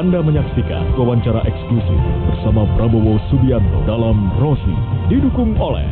Anda menyaksikan wawancara eksklusif bersama Prabowo Subianto dalam Rosi, didukung oleh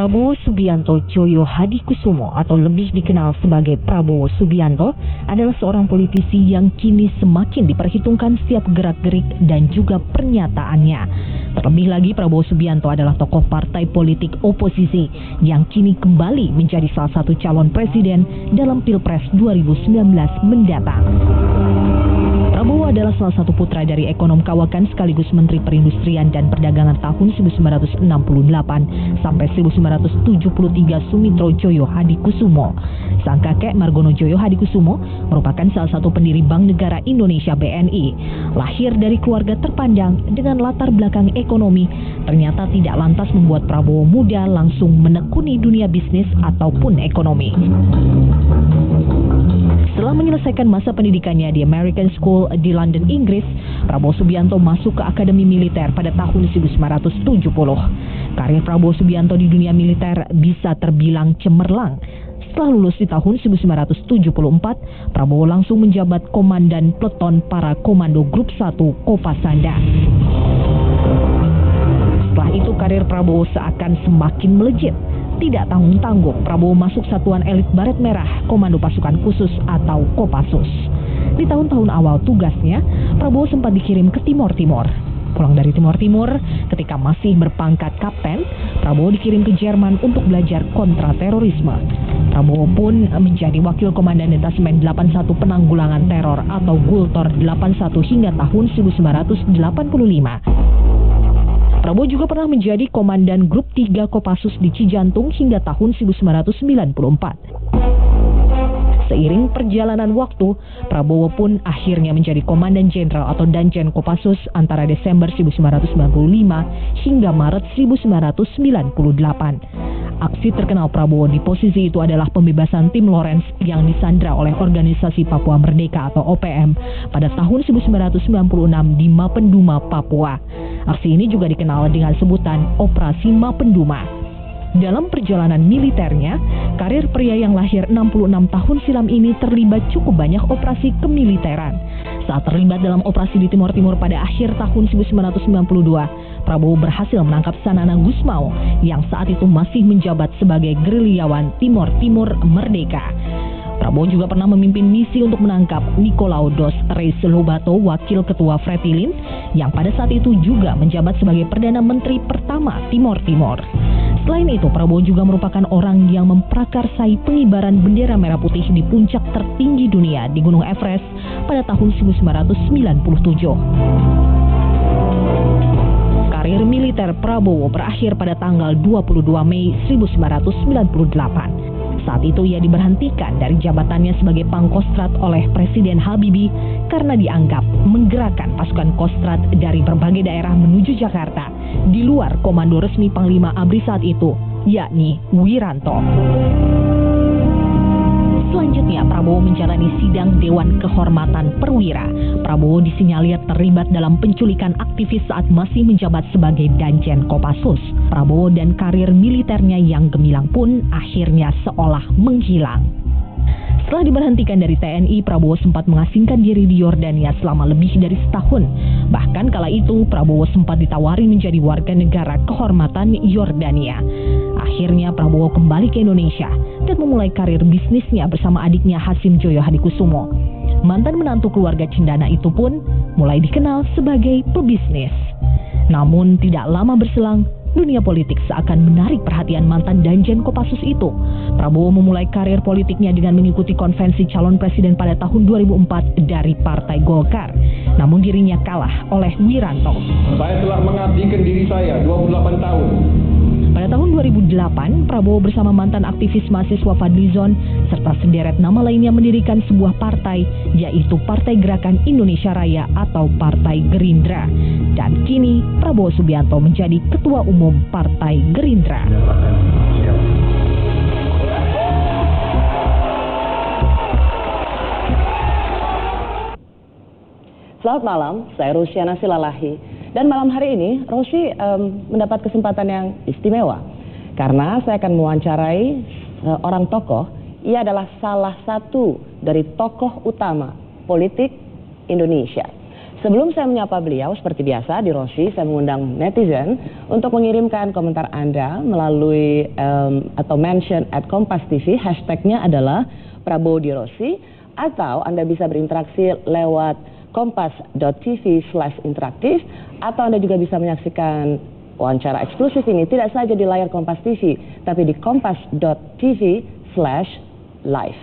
Prabowo Subianto Joyo Hadikusumo atau lebih dikenal sebagai Prabowo Subianto adalah seorang politisi yang kini semakin diperhitungkan setiap gerak-gerik dan juga pernyataannya. Terlebih lagi Prabowo Subianto adalah tokoh partai politik oposisi yang kini kembali menjadi salah satu calon presiden dalam Pilpres 2019 mendatang. Prabowo adalah salah satu putra dari ekonom kawakan sekaligus Menteri Perindustrian dan Perdagangan tahun 1968 sampai 1973 Sumitro Joyo Hadikusumo. Sang kakek Margono Joyo Hadikusumo merupakan salah satu pendiri Bank Negara Indonesia BNI. Lahir dari keluarga terpandang dengan latar belakang ekonomi, ternyata tidak lantas membuat Prabowo muda langsung menekuni dunia bisnis ataupun ekonomi. Setelah menyelesaikan masa pendidikannya di American School di London, Inggris, Prabowo Subianto masuk ke Akademi Militer pada tahun 1970. Karir Prabowo Subianto di dunia militer bisa terbilang cemerlang. Setelah lulus di tahun 1974, Prabowo langsung menjabat Komandan Peleton Para Komando Grup 1 Kopasanda. Setelah itu karir Prabowo seakan semakin melejit. Tidak tanggung-tanggung, Prabowo masuk Satuan Elit Baret Merah Komando Pasukan Khusus atau Kopassus. Di tahun-tahun awal tugasnya, Prabowo sempat dikirim ke Timor Timur. Pulang dari Timor Timur, ketika masih berpangkat kapten, Prabowo dikirim ke Jerman untuk belajar kontraterorisme. Prabowo pun menjadi wakil komandan Detasemen 81 Penanggulangan Teror atau Gultor 81 hingga tahun 1985. Prabowo juga pernah menjadi Komandan Grup 3 Kopassus di Cijantung hingga tahun 1994. Seiring perjalanan waktu, Prabowo pun akhirnya menjadi Komandan Jenderal atau Danjen Kopassus antara Desember 1995 hingga Maret 1998. Aksi terkenal Prabowo di posisi itu adalah pembebasan Tim Lawrence yang disandra oleh Organisasi Papua Merdeka atau OPM pada tahun 1996 di Mapenduma, Papua. Aksi ini juga dikenal dengan sebutan Operasi Mapenduma. Dalam perjalanan militernya, karir pria yang lahir 66 tahun silam ini terlibat cukup banyak operasi kemiliteran. Saat terlibat dalam operasi di Timor Timur pada akhir tahun 1992, Prabowo berhasil menangkap Sanana Gusmao yang saat itu masih menjabat sebagai gerilyawan Timor Timur Merdeka. Prabowo juga pernah memimpin misi untuk menangkap Nicolau dos Reis Lobato, wakil ketua Fretilin, yang pada saat itu juga menjabat sebagai Perdana Menteri pertama Timor Timur. Selain itu, Prabowo juga merupakan orang yang memprakarsai pengibaran bendera merah putih di puncak tertinggi dunia di Gunung Everest pada tahun 1997. Karir militer Prabowo berakhir pada tanggal 22 Mei 1998. Saat itu ia diberhentikan dari jabatannya sebagai Pangkostrat oleh Presiden Habibie karena dianggap menggerakkan pasukan Kostrad dari berbagai daerah menuju Jakarta di luar komando resmi Panglima ABRI saat itu, yakni Wiranto. Selanjutnya, Prabowo menjalani sidang Dewan Kehormatan Perwira. Prabowo disinyalir terlibat dalam penculikan aktivis saat masih menjabat sebagai Danjen Kopassus. Prabowo dan karir militernya yang gemilang pun akhirnya seolah menghilang. Setelah diberhentikan dari TNI, Prabowo sempat mengasingkan diri di Yordania selama lebih dari setahun. Bahkan kala itu, Prabowo sempat ditawari menjadi warga negara kehormatan Yordania. Akhirnya Prabowo kembali ke Indonesia dan memulai karir bisnisnya bersama adiknya Hasim Joyo Hadikusumo. Mantan menantu keluarga cendana itu pun mulai dikenal sebagai pebisnis. Namun tidak lama berselang, dunia politik seakan menarik perhatian mantan Danjen Kopassus itu. Prabowo memulai karir politiknya dengan mengikuti konvensi calon presiden pada tahun 2004 dari Partai Golkar. Namun dirinya kalah oleh Wiranto. Saya telah mengabdikan diri saya 28 tahun. Pada tahun 2008, Prabowo bersama mantan aktivis mahasiswa Fadlizon serta sederet nama lainnya mendirikan sebuah partai, yaitu Partai Gerakan Indonesia Raya atau Partai Gerindra. Dan kini Prabowo Subianto menjadi Ketua Umum Partai Gerindra. Selamat malam, saya Rusiana Silalahi. Dan malam hari ini, Rosi mendapat kesempatan yang istimewa. Karena saya akan mewawancarai orang tokoh. Ia adalah salah satu dari tokoh utama politik Indonesia. Sebelum saya menyapa beliau, seperti biasa di Rosi, saya mengundang netizen untuk mengirimkan komentar Anda melalui atau mention @kompas.tv. Hashtagnya adalah Prabowo di Rosi. Atau Anda bisa berinteraksi lewat kompas.tv/interaktif, atau Anda juga bisa menyaksikan wawancara eksklusif ini tidak saja di layar Kompas TV, tapi di kompas.tv/live.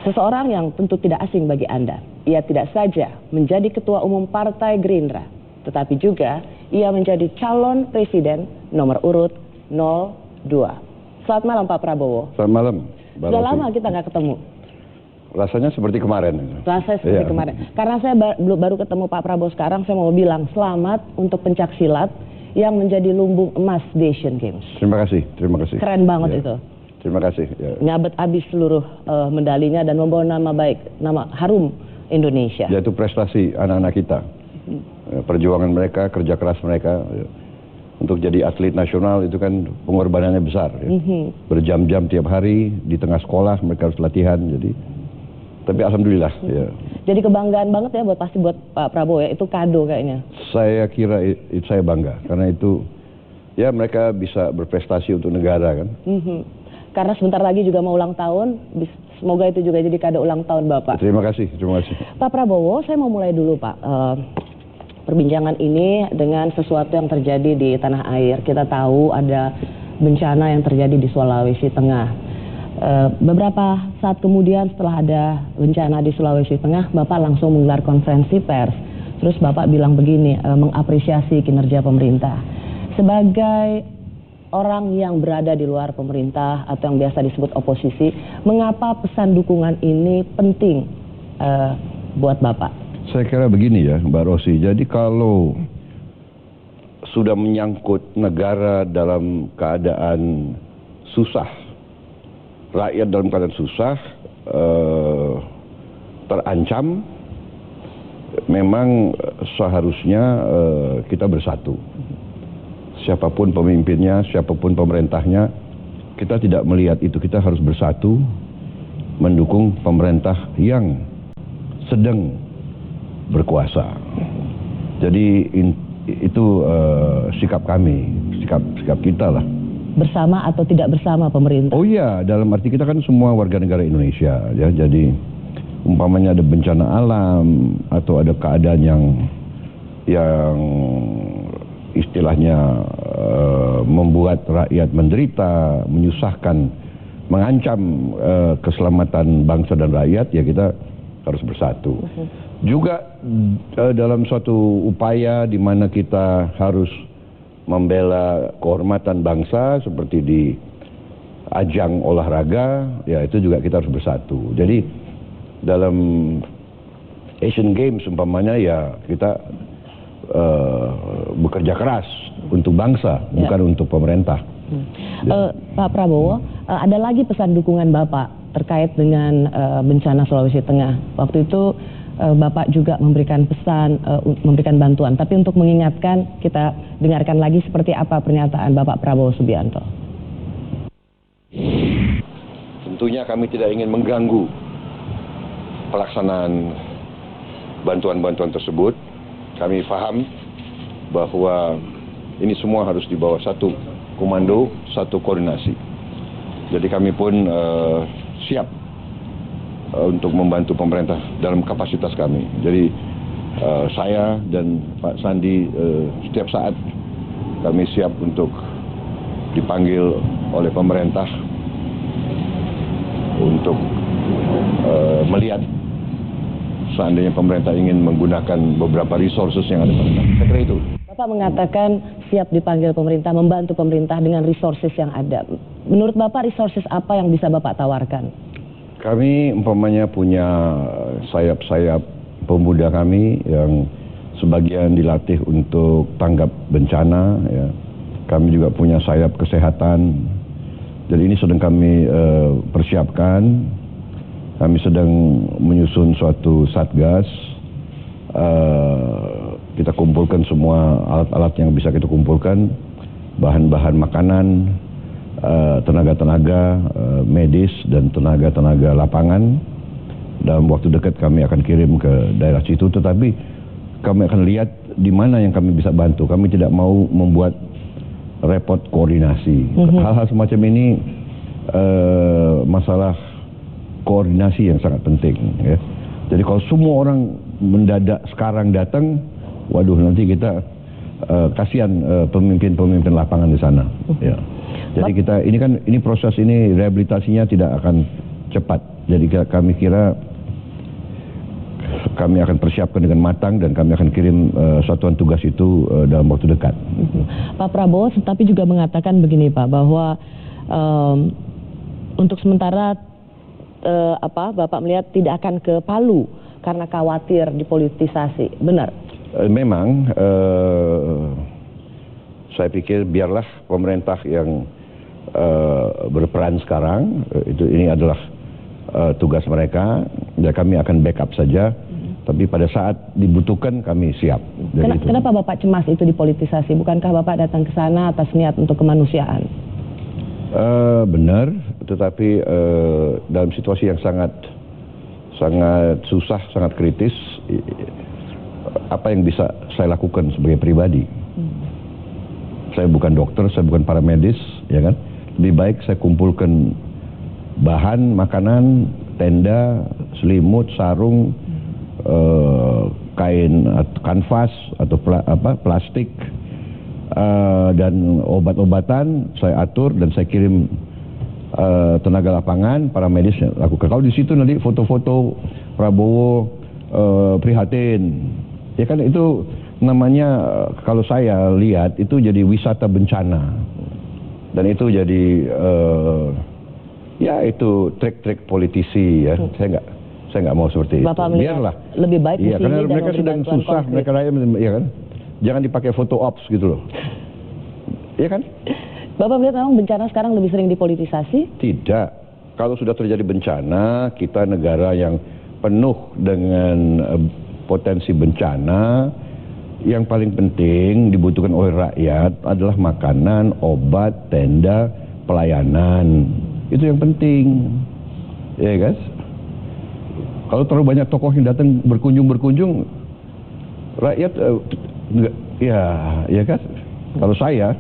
Seseorang yang tentu tidak asing bagi Anda. Ia tidak saja menjadi Ketua Umum Partai Gerindra, tetapi juga ia menjadi calon presiden nomor urut 02. Selamat malam Pak Prabowo. Selamat malam. Sudah lama kita nggak ketemu. Rasanya seperti kemarin. Rasanya seperti kemarin. Karena saya baru ketemu Pak Prabowo sekarang, saya mau bilang selamat untuk pencaksilat yang menjadi lumbung emas di Asian Games. Terima kasih, terima kasih. Keren banget itu. Terima kasih. Ya. Nyabet habis seluruh medalinya dan membawa nama baik, nama harum Indonesia. Yaitu prestasi anak-anak kita. Perjuangan mereka, kerja keras mereka. Untuk jadi atlet nasional itu kan pengorbanannya besar. Ya. Berjam-jam tiap hari, di tengah sekolah mereka harus latihan. Tapi alhamdulillah. Ya. Jadi kebanggaan banget ya pasti buat Pak Prabowo ya, itu kado kayaknya. Saya kira saya bangga karena itu ya mereka bisa berprestasi untuk negara kan. Karena sebentar lagi juga mau ulang tahun, semoga itu juga jadi kado ulang tahun Bapak. Terima kasih, terima kasih. Pak Prabowo, saya mau mulai dulu Pak. Perbincangan ini dengan sesuatu yang terjadi di tanah air. Kita tahu ada bencana yang terjadi di Sulawesi Tengah. Beberapa saat kemudian setelah ada bencana di Sulawesi Tengah, Bapak langsung menggelar konferensi pers. Terus Bapak bilang begini, mengapresiasi kinerja pemerintah. Sebagai orang yang berada di luar pemerintah atau yang biasa disebut oposisi, mengapa pesan dukungan ini penting buat Bapak? Saya kira begini ya Mbak Rosi, jadi kalau sudah menyangkut negara dalam keadaan susah, rakyat dalam keadaan susah, terancam, memang seharusnya kita bersatu. Siapapun pemimpinnya, siapapun pemerintahnya, kita tidak melihat itu. Kita harus bersatu mendukung pemerintah yang sedang berkuasa. Jadi itu sikap kami, sikap kita lah. Bersama atau tidak bersama pemerintah? Oh iya, dalam arti kita kan semua warga negara Indonesia ya. Jadi umpamanya ada bencana alam atau ada keadaan yang istilahnya membuat rakyat menderita, menyusahkan, mengancam keselamatan bangsa dan rakyat, ya kita harus bersatu. Juga dalam suatu upaya di mana kita harus membela kehormatan bangsa seperti di ajang olahraga, ya itu juga kita harus bersatu. Jadi dalam Asian Games umpamanya ya kita bekerja keras untuk bangsa, bukan untuk pemerintah. Pak Prabowo, ada lagi pesan dukungan Bapak terkait dengan bencana Sulawesi Tengah. Waktu itu Bapak juga memberikan pesan, memberikan bantuan. Tapi untuk mengingatkan, kita dengarkan lagi seperti apa pernyataan Bapak Prabowo Subianto. tentunya kami tidak ingin mengganggu pelaksanaan bantuan-bantuan tersebut. Kami paham bahwa ini semua harus di bawah satu komando, satu koordinasi. Jadi kami pun siap untuk membantu pemerintah dalam kapasitas kami. Jadi saya dan Pak Sandi setiap saat kami siap untuk dipanggil oleh pemerintah untuk melihat seandainya pemerintah ingin menggunakan beberapa resources yang ada pada kami. Saya kira itu. Bapak mengatakan siap dipanggil pemerintah, membantu pemerintah dengan resources yang ada. Menurut Bapak, resources apa yang bisa Bapak tawarkan? Kami umpamanya punya sayap-sayap pemuda kami yang sebagian dilatih untuk tanggap bencana, ya. Kami juga punya sayap kesehatan. Jadi ini sedang kami persiapkan. Kami sedang menyusun suatu satgas. Kita kumpulkan semua alat-alat yang bisa kita kumpulkan, bahan-bahan makanan, tenaga-tenaga medis dan tenaga-tenaga lapangan. Dalam waktu dekat kami akan kirim ke daerah situ, tetapi kami akan lihat di mana yang kami bisa bantu. Kami tidak mau membuat repot koordinasi. Hal-hal semacam ini masalah koordinasi yang sangat penting, ya. Jadi kalau semua orang mendadak sekarang datang, waduh, nanti kita kasihan pemimpin-pemimpin lapangan di sana, ya. Jadi ini proses ini rehabilitasinya tidak akan cepat. Jadi kami kira kami akan persiapkan dengan matang dan kami akan kirim satuan tugas itu dalam waktu dekat. Pak Prabowo tapi juga mengatakan begini Pak, bahwa untuk sementara Bapak melihat tidak akan ke Palu karena khawatir dipolitisasi, benar? Memang saya pikir biarlah pemerintah yang berperan sekarang, ini adalah tugas mereka, dan kami akan backup saja. Tapi pada saat dibutuhkan kami siap. Kenapa Bapak cemas itu dipolitisasi? Bukankah Bapak datang ke sana atas niat untuk kemanusiaan? Benar, tetapi dalam situasi yang sangat susah, sangat kritis, apa yang bisa saya lakukan sebagai pribadi? Saya bukan dokter, saya bukan paramedis, ya kan? Lebih baik saya kumpulkan bahan, makanan, tenda, selimut, sarung, kain, kanvas atau plastik, dan obat-obatan saya atur dan saya kirim tenaga lapangan, para medis lakukan. Kalau di situ nanti foto-foto Prabowo prihatin, ya kan, itu namanya, kalau saya lihat itu jadi wisata bencana, dan itu jadi ya itu trik-trik politisi, ya. Saya nggak mau seperti Bapak itu. Biarlah. Lebih baik di sini karena dan mereka sedang susah, konkret. mereka rakyat, ya kan. Jangan dipakai foto ops gitu loh. Iya kan? Bapak melihat memang bencana sekarang lebih sering dipolitisasi? Tidak. Kalau sudah terjadi bencana, kita negara yang penuh dengan potensi bencana, yang paling penting dibutuhkan oleh rakyat adalah makanan, obat, tenda, pelayanan. Itu yang penting. Ya guys. Kalau terlalu banyak tokoh yang datang berkunjung, rakyat ya kan. Kalau saya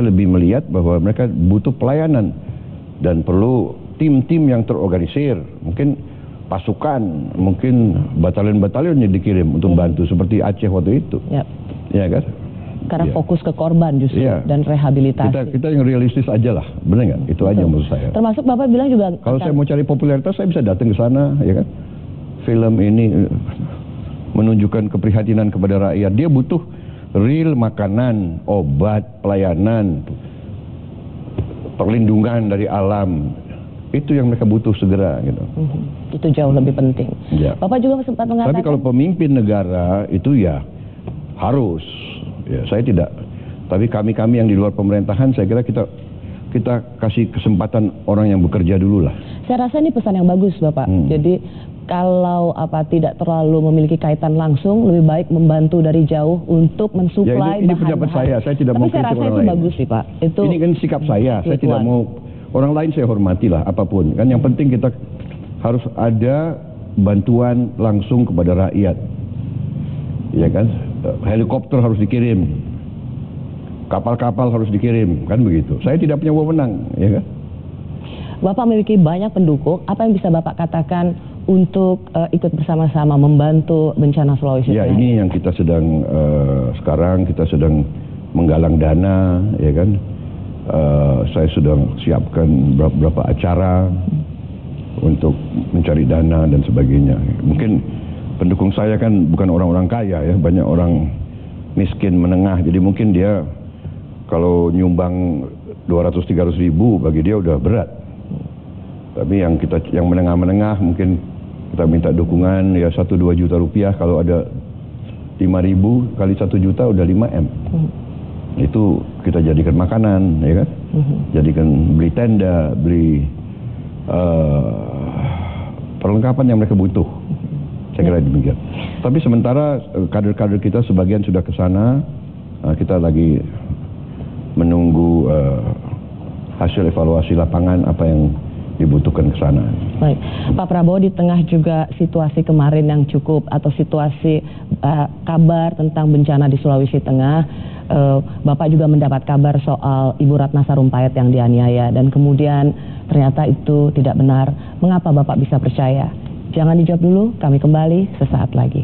lebih melihat bahwa mereka butuh pelayanan dan perlu tim-tim yang terorganisir, mungkin pasukan, mungkin batalion-batalion yang dikirim untuk bantu seperti Aceh waktu itu. Ya kan? Karena fokus ke korban justru dan rehabilitasi. Kita yang realistis aja lah, benar nggak? Itu aja maksud saya. Termasuk Bapak bilang juga. Kalau saya mau cari popularitas, saya bisa datang ke sana, ya kan? Film ini menunjukkan keprihatinan kepada rakyat. Dia butuh real makanan, obat, pelayanan, perlindungan dari alam. Itu yang mereka butuh segera, gitu. Itu jauh lebih penting. Ya. Bapak juga sempat mengatakan. Tapi kalau pemimpin negara itu ya harus. Ya, saya tidak. Tapi kami yang di luar pemerintahan, saya kira kita kasih kesempatan orang yang bekerja dulu lah. Saya rasa ini pesan yang bagus, Bapak. Jadi kalau tidak terlalu memiliki kaitan langsung, lebih baik membantu dari jauh untuk mensuplai ini pendapat saya tidak mau kritik orang lain. Tapi saya rasa itu bagus sih, Pak. Ini kan sikap saya tidak mau orang lain saya hormatilah apapun. Kan yang penting kita harus ada bantuan langsung kepada rakyat. Ya kan? Helikopter harus dikirim. Kapal-kapal harus dikirim, kan begitu. Saya tidak punya wewenang, ya kan? Bapak memiliki banyak pendukung, apa yang bisa Bapak katakan untuk ikut bersama-sama membantu bencana Sulawesi Ya, Tengah? ini yang kita sedang sekarang kita sedang menggalang dana, ya kan? Saya sudah siapkan beberapa acara untuk mencari dana dan sebagainya. Mungkin pendukung saya kan bukan orang-orang kaya ya, banyak orang miskin menengah. Jadi mungkin dia kalau nyumbang 200-300 ribu bagi dia udah berat. Tapi yang menengah-menengah mungkin kita minta dukungan ya 1-2 juta rupiah. Kalau ada 5.000 kali 1 juta udah 5M. Itu kita jadikan makanan, ya kan? Jadikan beli tenda, beli perlengkapan yang mereka butuh. Saya kira demikian. Tapi sementara kader-kader kita sebagian sudah ke sana. Kita lagi menunggu hasil evaluasi lapangan apa yang dibutuhkan ke sana. Baik, Pak Prabowo, di tengah juga situasi kemarin yang cukup atau situasi kabar tentang bencana di Sulawesi Tengah, Bapak juga mendapat kabar soal Ibu Ratna Sarumpayat yang dianiaya dan kemudian ternyata itu tidak benar. Mengapa Bapak bisa percaya? Jangan dijawab dulu, kami kembali sesaat lagi.